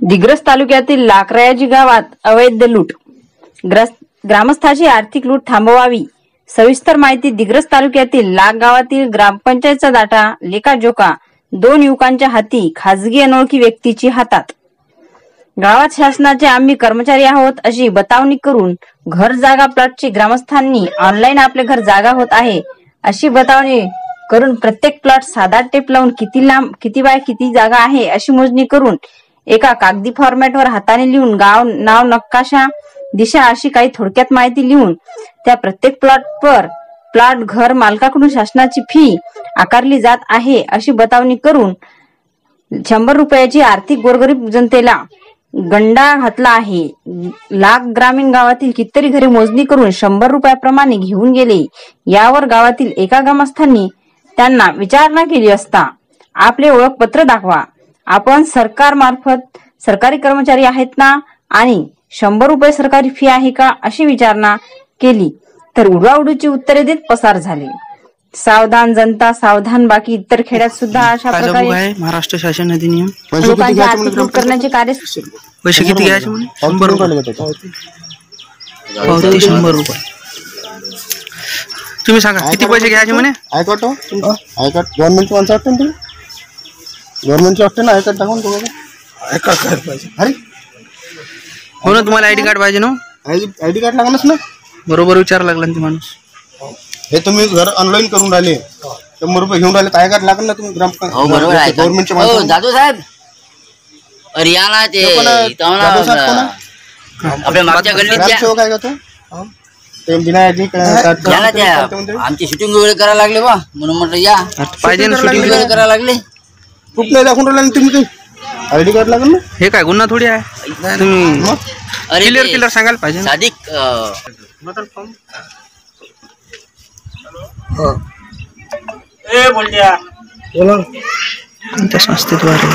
दिग्रस तालुक्यातील लाकरायाजी गावात अवैध लूट, ग्रामस्थांची आर्थिक लूट थांबवावी. सविस्तर माहिती. दिग्रस तालुक्यातील लाक गावातील ग्रामपंचायतचा डाटा लेखाजोखा 2 युवकांच्या हाती, खाजगी अनोळखी व्यक्तीची हातात. गावात शासनाचे आम्ही कर्मचारी आहोत अशी बतावणी करून घर जागा प्लॉटची ग्रामस्थांनी ऑनलाईन आपले घर जागा होत आहे अशी बतावणी करून प्रत्येक प्लॉट साधा टेप लावून किती लांब, किती बाय किती जागा आहे अशी मोजणी करून एका कागदी फॉर्मॅटवर हाताने लिहून गाव नाव, नकाशा, दिशा अशी काही थोडक्यात माहिती लिहून त्या प्रत्येक प्लॉटवर प्लॉट घर मालकाकडून शासनाची फी आकारली जात आहे अशी बतावणी करून 100 रुपयाची आर्थिक गोरगरीब जनतेला गंडा घातला आहे. लाख ग्रामीण गावातील कितीतरी घरे मोजणी करून 100 रुपयाप्रमाणे घेऊन गेले. यावर गावातील एका ग्रामस्थांनी त्यांना विचारणा केली असता आपले ओळखपत्र दाखवा, आपण सरकार मार्फत सरकारी कर्मचारी आहेत ना आणि 100 रुपये सरकारी फी आहे का अशी विचारणा केली तर उडवाउडीची उत्तरे देत पसार झाले. सावधान जनता सावधान. बाकी इतर खेड्यात सुद्धा अशा प्रकारे महाराष्ट्र शासन अधिनियम लोकांची आर्थिक लूट करण्याचे कार्य. पैसे किती घ्यायचे म्हणे? 100 रुपये. पावती 100 रुपये. तुम्ही सांगा किती पैसे घ्यायचे म्हणे? आय कार्ड गव्हर्नमेंटची माणसं वाटतं तुम्ही, गव्हर्नमेंटची वाटतं ना. आय कार्ड टाकून तुम्हाला आय कार्ड पाहिजे. अरे हो ना, तुम्हाला आयडी कार्ड पाहिजे ना. आयडी कार्ड लागणारच ना. बरोबर विचार लागला ना ते माणूस. हे तुम्ही घर ऑनलाईन करून राहिले, 100 रुपये घेऊन राहिले, आय कार्ड लागेल ना. तुम्ही गव्हर्नमेंटच्या माणसं. जाधव साहेब हरियाणा ते आपल्या मागच्या गल्लीत सेवक आहे का तो? ते बिना आयडी आमची शूटिंग वगैरे करायला लागले बा, म्हणून म्हटलं या पाहिजे ना. शूटिंग वगैरे करायला लागले. खूप नाही दाखवून राहिले तुम्ही. ते आयडी कार्ड लागेल ना. हे काय गुन्हा थोडी आहे. तुम्ही क्लिअर सांगायला पाहिजे. साधिक कोणत्या संस्थेद्वारे